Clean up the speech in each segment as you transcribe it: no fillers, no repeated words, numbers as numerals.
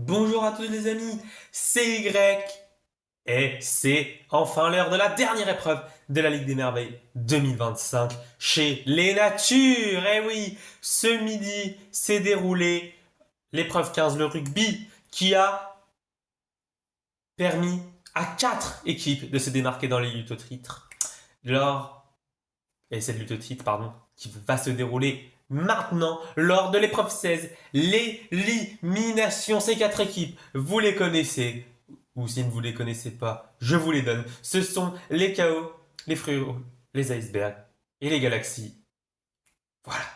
Bonjour à tous les amis, c'est Y et c'est enfin l'heure de la dernière épreuve de la Ligue des Merveilles 2025 chez les Natures. Eh oui, ce midi s'est déroulé l'épreuve 15, le rugby, qui a permis à 4 équipes de se démarquer dans les luttes au titre. Et cette lutte au titre, pardon, qui va se dérouler maintenant lors de l'épreuve 16, l'élimination. Ces 4 équipes, vous les connaissez, ou si vous ne les connaissez pas, je vous les donne. Ce sont les KO, les fruits rouges, les icebergs et les galaxies. Voilà.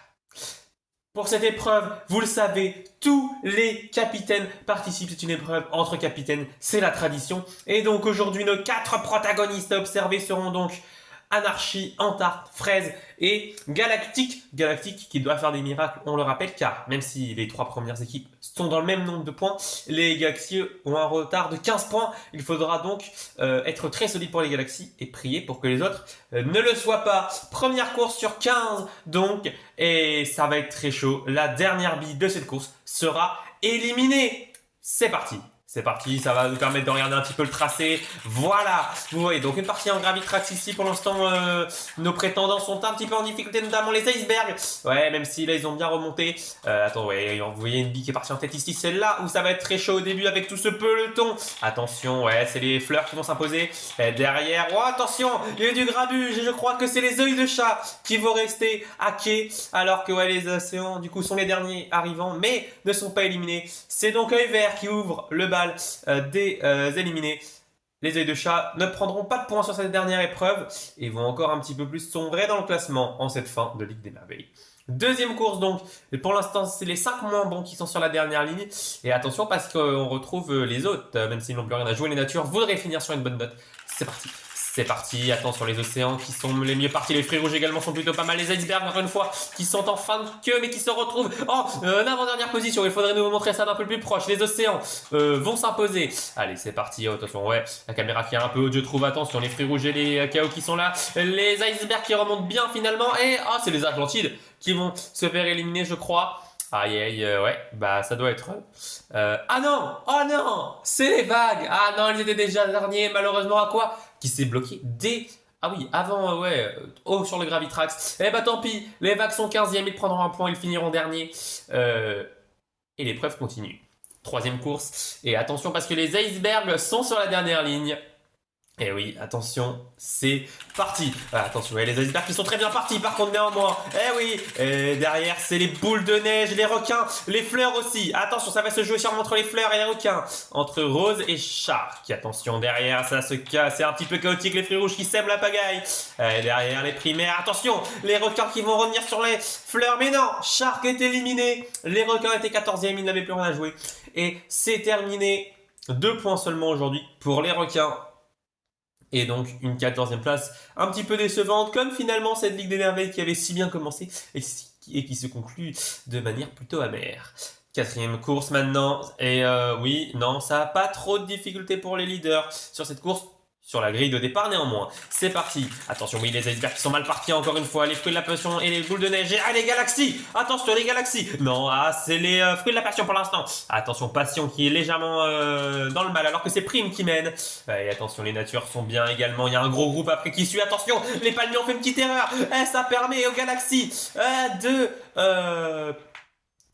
Pour cette épreuve, vous le savez, tous les capitaines participent. C'est une épreuve entre capitaines, c'est la tradition. Et donc aujourd'hui, nos 4 protagonistes à observer seront donc Anarchie, Antart, Fraise et Galactique. Galactique qui doit faire des miracles, on le rappelle, car même si les 3 premières équipes sont dans le même nombre de points, les Galaxies ont un retard de 15 points. Il faudra donc être très solide pour les Galaxies et prier pour que les autres ne le soient pas. Première course sur 15 donc, et ça va être très chaud. La dernière bille de cette course sera éliminée. C'est parti. C'est parti, ça va nous permettre de regarder un petit peu le tracé. Voilà, vous voyez, donc une partie en Gravitrax ici. Pour l'instant, nos prétendants sont un petit peu en difficulté, notamment les icebergs. Ouais, même si là, ils ont bien remonté. Attends, ouais, vous voyez une bille qui est partie en tête ici. C'est là où ça va être très chaud au début avec tout ce peloton. Attention, ouais, c'est les fleurs qui vont s'imposer. Derrière, oh, attention, il y a du grabuge. Et je crois que c'est les œils de chat qui vont rester à quai. Alors que, ouais, les océans, du coup, sont les derniers arrivants, mais ne sont pas éliminés. C'est donc œil vert qui ouvre le bal des éliminés. Les œils de chat ne prendront pas de points sur cette dernière épreuve et vont encore un petit peu plus sombrer dans le classement en cette fin de Ligue des Merveilles. Deuxième course donc, et pour l'instant c'est les 5 moins bons qui sont sur la dernière ligne. Et attention parce qu'on retrouve les autres, même s'ils n'ont plus rien à jouer, les natures voudraient finir sur une bonne note. C'est parti. C'est parti, attention les océans qui sont les mieux partis, les fruits rouges également sont plutôt pas mal, les icebergs encore une fois qui sont en fin de queue mais qui se retrouvent en avant-dernière position, il faudrait nous montrer ça d'un peu plus proche, les océans vont s'imposer. Allez c'est parti, attention, ouais, la caméra qui est un peu haute je trouve, attention les fruits rouges et les chaos qui sont là, les icebergs qui remontent bien finalement et c'est les Atlantides qui vont se faire éliminer je crois. Aïe aïe, ouais, bah ça doit être. Ah non, oh non, c'est les vagues. Ah non, ils étaient déjà derniers, malheureusement à quoi qui s'est bloqué dès. Ah oui, avant, ouais, sur le Gravitrax. Eh bah tant pis, les vagues sont 15e, ils prendront un point, ils finiront dernier. Et l'épreuve continue. Troisième course, et attention parce que les icebergs sont sur la dernière ligne. Et oui, attention, c'est parti. Attention, les icebergs qui sont très bien partis, par contre néanmoins. Eh oui, et derrière c'est les boules de neige, les requins, les fleurs aussi. Attention, ça va se jouer sûrement entre les fleurs et les requins. Entre Rose et Shark. Attention, derrière ça se casse, c'est un petit peu chaotique, les fruits rouges qui sèment la pagaille. Et derrière les primaires, attention, les requins qui vont revenir sur les fleurs. Mais non, Shark est éliminé. Les requins étaient 14e, ils n'avaient plus rien à jouer. Et c'est terminé. 2 points seulement aujourd'hui pour les requins. Et donc une 14e place un petit peu décevante, comme finalement cette Ligue des Merveilles qui avait si bien commencé et qui se conclut de manière plutôt amère. Quatrième course maintenant, et oui, non, ça n'a pas trop de difficultés pour les leaders sur cette course. Sur la grille de départ néanmoins. C'est parti. Attention, oui, les icebergs qui sont mal partis encore une fois. Les fruits de la passion et les boules de neige. Et les galaxies. Attention, les galaxies. Non, c'est les fruits de la passion pour l'instant. Attention, passion qui est légèrement dans le mal alors que c'est Prime qui mène. Et attention, les natures sont bien également. Il y a un gros groupe après qui suit. Attention, les palmiers ont fait une petite erreur. Ça permet aux galaxies de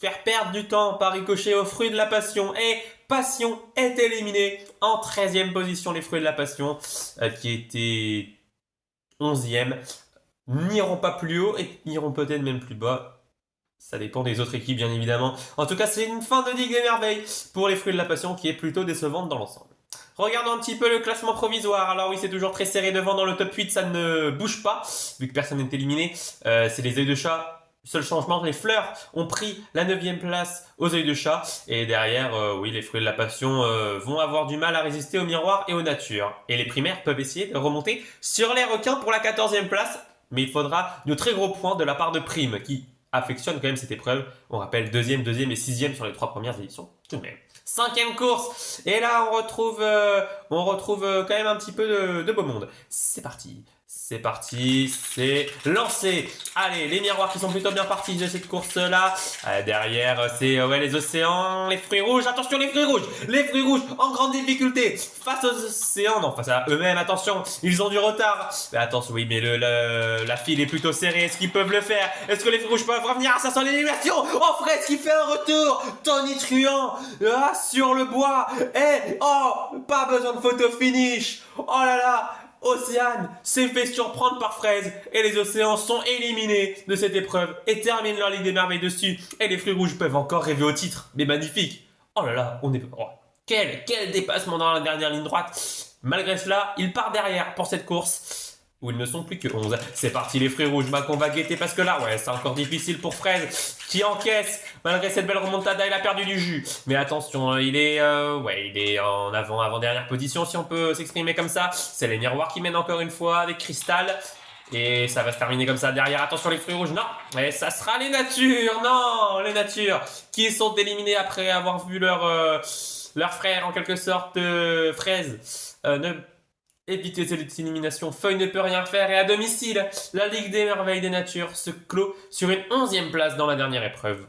faire perdre du temps par ricochet aux fruits de la passion. Et Passion est éliminé en 13e position. Les fruits de la passion, qui étaient 11e, n'iront pas plus haut et n'iront peut-être même plus bas. Ça dépend des autres équipes, bien évidemment. En tout cas, c'est une fin de Ligue des Merveilles pour les fruits de la passion qui est plutôt décevante dans l'ensemble. Regardons un petit peu le classement provisoire. Alors oui, c'est toujours très serré devant dans le top 8, ça ne bouge pas, vu que personne n'est éliminé. C'est les œils de chat. Seul changement, les fleurs ont pris la 9e place aux œils de chat. Et derrière, oui, les fruits de la passion vont avoir du mal à résister au miroir et aux natures. Et les primaires peuvent essayer de remonter sur les requins pour la 14e place. Mais il faudra de très gros points de la part de Prime, qui affectionne quand même cette épreuve. On rappelle 2e, 2e et 6e sur les 3 premières éditions, tout de même. 5e course. Et là, on retrouve quand même un petit peu de beau monde. C'est parti. C'est parti, c'est lancé. Allez, les miroirs qui sont plutôt bien partis de cette course-là. Derrière, c'est les océans, les fruits rouges. Attention, les fruits rouges. Les fruits rouges en grande difficulté face aux océans. Non, face à eux-mêmes, attention, ils ont du retard. Mais attention, oui, mais la file est plutôt serrée. Est-ce qu'ils peuvent le faire? Est-ce que les fruits rouges peuvent revenir? Ah, ça sent l'élimination. Oh, Fraise qui fait un retour. Tony Truant, sur le bois. Et, pas besoin de photo finish. Oh là là. Océane s'est fait surprendre par Fraise et les océans sont éliminés de cette épreuve et terminent leur Ligue des Merveilles dessus. Et les fruits rouges peuvent encore rêver au titre. Mais magnifique. Oh là là, quel dépassement dans la dernière ligne droite. Malgré cela, il part derrière pour cette course où ils ne sont plus que 11. C'est parti les fruits rouges, qu'on va guetter parce que là, c'est encore difficile pour Fraise qui encaisse. Malgré cette belle remontada, il a perdu du jus. Mais attention, il est en avant-dernière position si on peut s'exprimer comme ça. C'est les miroirs qui mènent encore une fois avec Cristal. Et ça va se terminer comme ça derrière. Attention les fruits rouges, non. Et ça sera les natures, non. Les natures qui sont éliminés après avoir vu leur frère en quelque sorte, Fraise, éviter cette élimination. Feuille ne peut rien faire et à domicile, la Ligue des Merveilles des Natures se clôt sur une 11e place dans la dernière épreuve.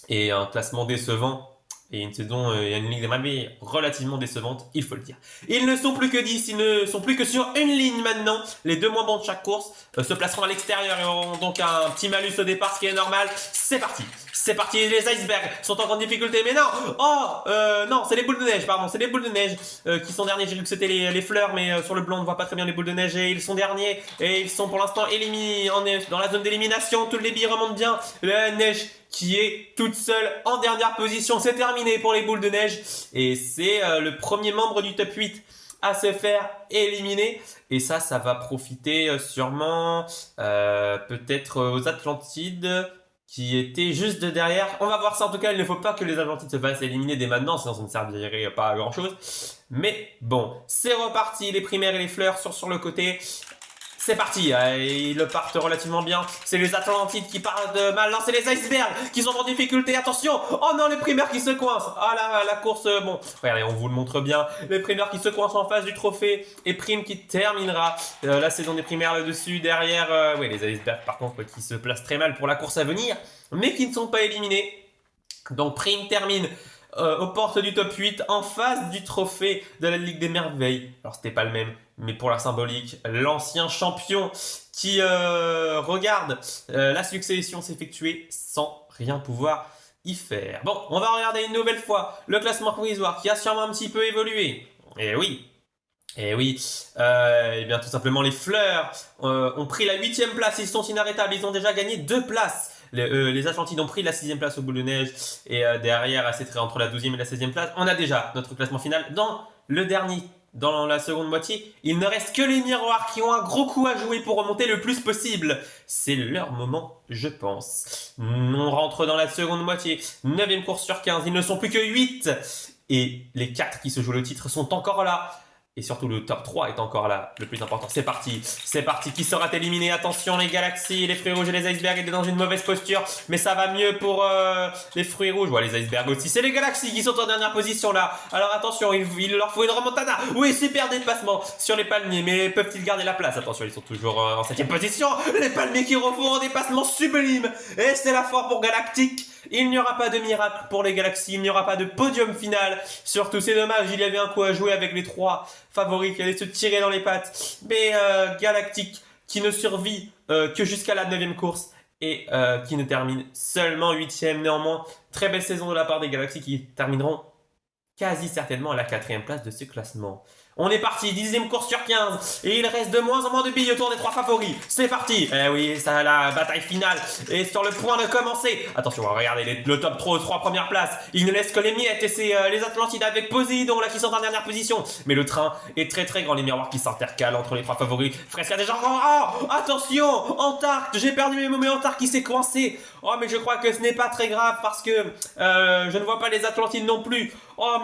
Et un classement décevant et une saison et une Ligue des Merveilles relativement décevante, il faut le dire. Ils ne sont plus que 10, ils ne sont plus que sur une ligne maintenant. Les deux moins bons de chaque course se placeront à l'extérieur et auront donc un petit malus au départ, ce qui est normal. C'est parti. C'est parti, les icebergs sont en grande difficulté, mais non, non, c'est les boules de neige, pardon, c'est les boules de neige qui sont derniers. J'ai vu que c'était les fleurs, mais sur le blanc on ne voit pas très bien les boules de neige et ils sont derniers et ils sont pour l'instant éliminés dans la zone d'élimination. Toutes les billes remontent bien, la neige qui est toute seule en dernière position, c'est terminé pour les boules de neige et c'est le premier membre du top 8 à se faire éliminer et ça va profiter sûrement peut-être aux Atlantides qui était juste derrière. On va voir ça en tout cas, il ne faut pas que les Atlantides se fassent éliminer dès maintenant, sinon ça ne servirait pas à grand chose. Mais bon, c'est reparti, les primaires et les fleurs sur le côté. C'est parti, ils partent relativement bien. C'est les Atlantides qui partent mal. Non, c'est les icebergs qui sont en difficulté. Attention. Oh non, les primaires qui se coincent. Ah là, la course, bon. Regardez, on vous le montre bien. Les primaires qui se coincent en face du trophée. Et Prime qui terminera la saison des primaires là-dessus. Derrière, les icebergs par contre qui se placent très mal pour la course à venir. Mais qui ne sont pas éliminés. Donc Prime termine aux portes du top 8 en face du trophée de la Ligue des Merveilles. Alors c'était pas le même, mais pour la symbolique, l'ancien champion qui regarde la succession s'effectuer sans rien pouvoir y faire. Bon, on va regarder une nouvelle fois le classement provisoire qui a sûrement un petit peu évolué. Et oui, bien tout simplement les fleurs ont pris la 8e place, ils sont inarrêtables, ils ont déjà gagné 2 places. Les Atlantides ont pris la 6e place au boule de neige et derrière, c'est très entre la 12e et la 16e place. On a déjà notre classement final dans le dernier, dans la seconde moitié. Il ne reste que les miroirs qui ont un gros coup à jouer pour remonter le plus possible. C'est leur moment, je pense. On rentre dans la seconde moitié, 9e course sur 15, ils ne sont plus que 8 et les 4 qui se jouent le titre sont encore là. Et surtout, le top 3 est encore là, le plus important. C'est parti, qui sera éliminé? Attention, les galaxies, les fruits rouges et les icebergs étaient dans une mauvaise posture. Mais ça va mieux pour les fruits rouges. Les icebergs aussi. C'est les galaxies qui sont en dernière position là. Alors attention, il leur faut une remontada. Oui, super dépassement sur les palmiers. Mais peuvent-ils garder la place? Attention, ils sont toujours en 7e position. Les palmiers qui refont un dépassement sublime. Et c'est la fin pour Galactique. Il n'y aura pas de miracle pour les galaxies, il n'y aura pas de podium final. Surtout, c'est dommage, il y avait un coup à jouer avec les 3 favoris qui allaient se tirer dans les pattes. Mais Galactique qui ne survit que jusqu'à la 9e course et qui ne termine seulement 8e néanmoins. Très belle saison de la part des galaxies qui termineront quasi certainement à la 4e place de ce classement. On est parti, 10e course sur 15 et il reste de moins en moins de billes autour des 3 favoris. C'est parti. Oui, ça, la bataille finale est sur le point de commencer. Attention, regardez le top 3 aux 3 premières places. Il ne laisse que les miettes et c'est les Atlantides avec Poséidon là qui sont en dernière position. Mais le train est très très grand, les miroirs qui s'intercalent entre les 3 favoris. Fresque a déjà... attention, Antarcte, j'ai perdu mes mots, mais Antarcte qui s'est coincé. Mais je crois que ce n'est pas très grave parce que je ne vois pas les Atlantides non plus.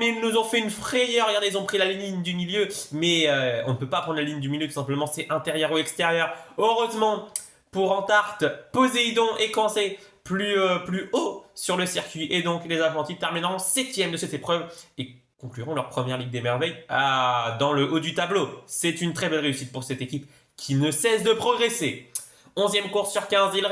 Mais ils nous ont fait une frayeur. Regardez, ils ont pris la ligne du milieu. Mais on ne peut pas prendre la ligne du milieu, tout simplement. C'est intérieur ou extérieur. Heureusement, pour Antarcte, Poséidon est coincé plus haut sur le circuit. Et donc, les Atlantides termineront 7e de cette épreuve et concluront leur première Ligue des Merveilles dans le haut du tableau. C'est une très belle réussite pour cette équipe qui ne cesse de progresser. 11e course sur 15, il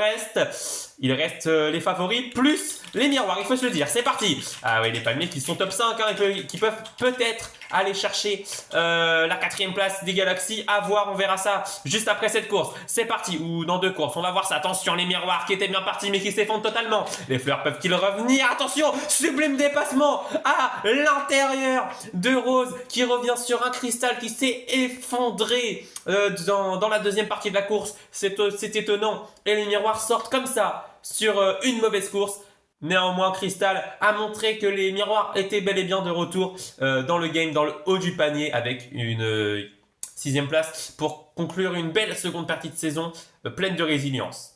reste les favoris plus les miroirs, il faut se le dire. C'est parti. Ah oui, les palmiers qui sont top 5, hein, qui peuvent peut-être aller chercher la 4e place des Galaxies. À voir, on verra ça juste après cette course. C'est parti, ou dans 2 courses, on va voir ça. Attention, les miroirs qui étaient bien partis mais qui s'effondrent totalement. Les fleurs peuvent-ils revenir? Attention, sublime dépassement à l'intérieur de Rose qui revient sur un cristal qui s'est effondré dans la deuxième partie de la course. C'est étonnant. Et les miroirs sortent comme ça sur une mauvaise course. Néanmoins, Crystal a montré que les miroirs étaient bel et bien de retour dans le game, dans le haut du panier, avec une 6e place pour conclure une belle seconde partie de saison pleine de résilience.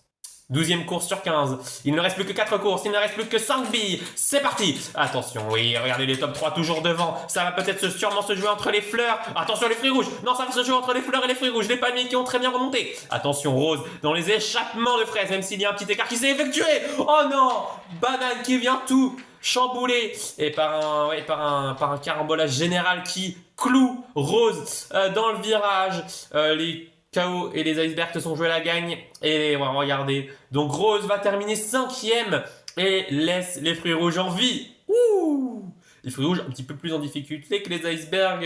12e course sur 15. Il ne reste plus que 4 courses, il ne reste plus que 5 billes. C'est parti. Attention, oui, regardez les top 3 toujours devant. Ça va peut-être sûrement se jouer entre les fleurs. Attention, les fruits rouges. Non, ça va se jouer entre les fleurs et les fruits rouges. Les palmiers qui ont très bien remonté. Attention, Rose, dans les échappements de fraises, même s'il y a un petit écart qui s'est effectué. Oh non, Banane qui vient tout chamboulé et par un carambolage général qui cloue Rose dans le virage. Les KO et les icebergs se sont joués la gagne. Et regardez. Donc Rose va terminer 5e et laisse les fruits rouges en vie. Ouh, les fruits rouges un petit peu plus en difficulté que les icebergs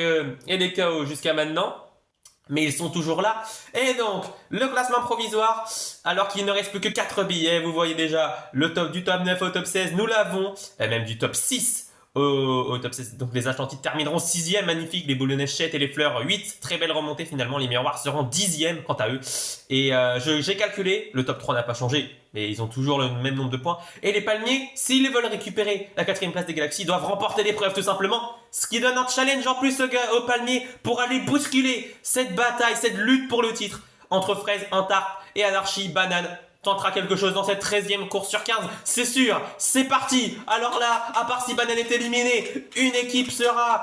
et les KO jusqu'à maintenant. Mais ils sont toujours là. Et donc, le classement provisoire, alors qu'il ne reste plus que 4 billets. Vous voyez déjà, le top du top 9 au top 16, nous l'avons. Et même du top 6 au top 16. Donc les Atlantides termineront 6e, magnifique. Les boules de neige 7 et les fleurs 8. Très belle remontée finalement. Les miroirs seront 10e quant à eux. Et j'ai calculé, le top 3 n'a pas changé. Mais ils ont toujours le même nombre de points. Et les palmiers, s'ils veulent récupérer la 4e place des Galaxies, doivent remporter l'épreuve tout simplement. Ce qui donne un challenge en plus aux palmiers pour aller bousculer cette bataille, cette lutte pour le titre entre Fraise, Antarcte et Anarchie. Banane tentera quelque chose dans cette 13e course sur 15, c'est sûr, c'est parti. Alors là, à part si Banane est éliminé, une équipe sera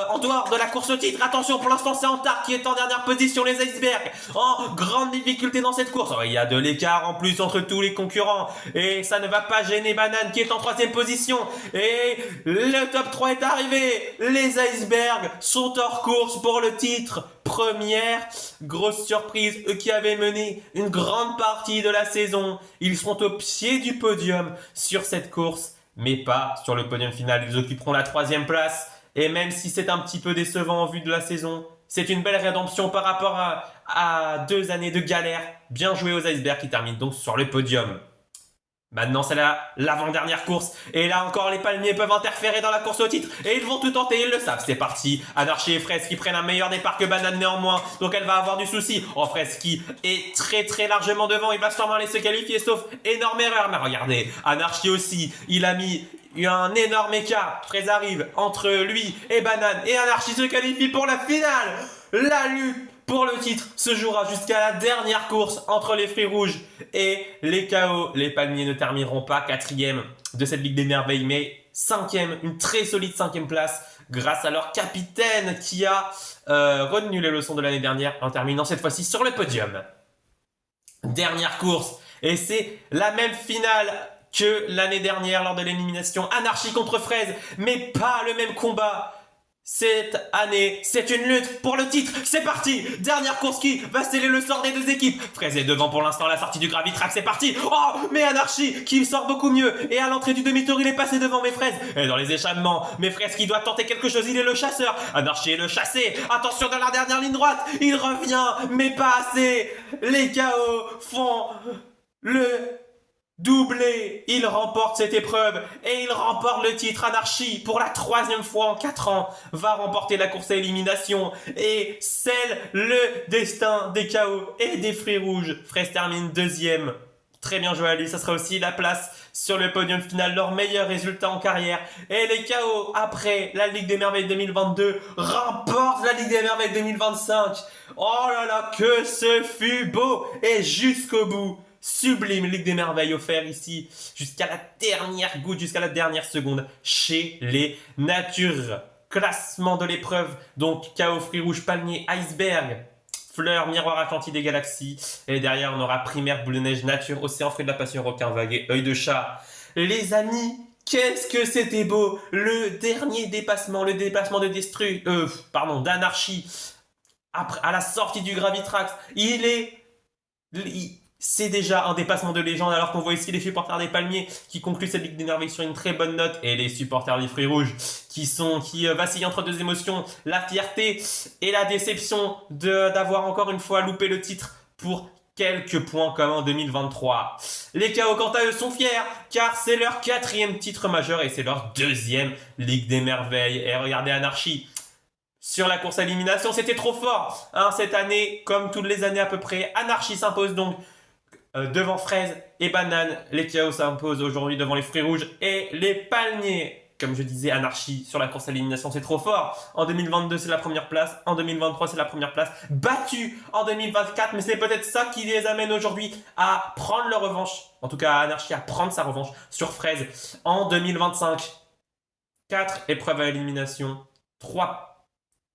en dehors de la course au titre. Attention, pour l'instant c'est Antarcte qui est en dernière position, les icebergs en grande difficulté dans cette course. Il y a de l'écart en plus entre tous les concurrents et ça ne va pas gêner Banane qui est en 3e position. Et le top 3 est arrivé, les icebergs sont hors course pour le titre. Première grosse surprise, eux qui avaient mené une grande partie de la saison, ils seront au pied du podium sur cette course, mais pas sur le podium final. Ils occuperont la 3e place, et même si c'est un petit peu décevant en vue de la saison, c'est une belle rédemption par rapport à 2 années de galère. Bien joué aux icebergs qui terminent donc sur le podium. Maintenant, c'est l'avant-dernière course. Et là encore, les palmiers peuvent interférer dans la course au titre. Et ils vont tout tenter, ils le savent. C'est parti. Anarchie et Fraise qui prennent un meilleur départ que Banane néanmoins. Donc elle va avoir du souci. Oh, Fraise qui est très largement devant. Il va sûrement aller se qualifier, sauf énorme erreur. Mais regardez, Anarchie aussi. Il a mis un énorme écart. Fraise arrive entre lui et Banane. Et Anarchie se qualifie pour la finale. La lutte pour le titre se jouera jusqu'à la dernière course entre les fruits rouges et les KO. Les palmiers ne termineront pas 4e de cette Ligue des Merveilles, mais 5e, une très solide 5e place grâce à leur capitaine qui a retenu les leçons de l'année dernière en terminant cette fois-ci sur le podium. Dernière course et c'est la même finale que l'année dernière lors de l'élimination. Anarchie contre Fraise, mais pas le même combat. Cette année, c'est une lutte pour le titre. C'est parti. Dernière course qui va sceller le sort des 2 équipes. Fraise est devant pour l'instant, la sortie du Gravitrack, c'est parti. Oh, mais Anarchie qui sort beaucoup mieux. Et à l'entrée du demi-tour, il est passé devant mes Fraises. Et dans les échappements, mes Fraises qui doit tenter quelque chose, il est le chasseur. Anarchie est le chassé. Attention dans la dernière ligne droite. Il revient, mais pas assez. Les KO font le doublé, il remporte cette épreuve et il remporte le titre. Anarchie, pour la 3e fois en 4 ans, va remporter la course à élimination et scelle le destin des KO et des fruits rouges. Fraise termine 2e. Très bien joué à lui, ça sera aussi la place sur le podium final, leur meilleur résultat en carrière. Et les KO, après la Ligue des Merveilles 2022, remportent la Ligue des Merveilles 2025. Oh là là, que ce fut beau et jusqu'au bout. Sublime Ligue des Merveilles offert ici jusqu'à la dernière goutte, jusqu'à la dernière seconde chez les Natures. Classement de l'épreuve, donc KO, fruits rouges, palmiers, iceberg, fleurs, miroir, Atlantide et galaxies. Et derrière on aura primaire, boule de neige, nature, océan, fruit de la passion, requin, vague et œil de chat. Les amis, qu'est-ce que c'était beau. Le dernier dépassement, le dépassement de d'Anarchie après, à la sortie du Gravitrax, c'est déjà un dépassement de légende, alors qu'on voit ici les supporters des Palmiers qui concluent cette Ligue des Merveilles sur une très bonne note, et les supporters des Fruits Rouges qui vacillent entre deux émotions, la fierté et la déception d'avoir encore une fois loupé le titre pour quelques points comme en 2023. Les KO quant à eux sont fiers car c'est leur 4e titre majeur et c'est leur 2e Ligue des Merveilles. Et regardez Anarchy. Sur la course à l'élimination, c'était trop fort. Cette année, comme toutes les années à peu près, Anarchy s'impose donc devant Fraise et Banane. Les KO s'imposent aujourd'hui devant les Fruits Rouges et les Palmiers. Comme je disais, Anarchy sur la course à l'élimination, c'est trop fort. En 2022, c'est la première place. En 2023, c'est la première place. Battu en 2024, mais c'est peut-être ça qui les amène aujourd'hui à prendre leur revanche. En tout cas, Anarchy à prendre sa revanche sur Fraise en 2025. 4 épreuves à élimination, 3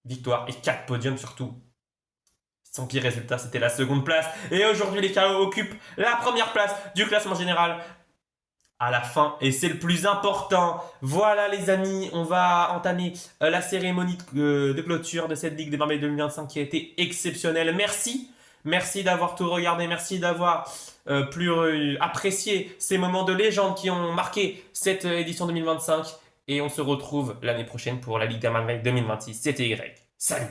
victoires et 4 podiums surtout. Son pire résultat, c'était la 2e place. Et aujourd'hui, les KO occupent la 1re place du classement général à la fin. Et c'est le plus important. Voilà les amis, on va entamer la cérémonie de clôture de cette Ligue des Merveilles 2025 qui a été exceptionnelle. Merci d'avoir tout regardé. Merci d'avoir apprécié ces moments de légende qui ont marqué cette édition 2025. Et on se retrouve l'année prochaine pour la Ligue des Merveilles 2026. C'était Y. Salut!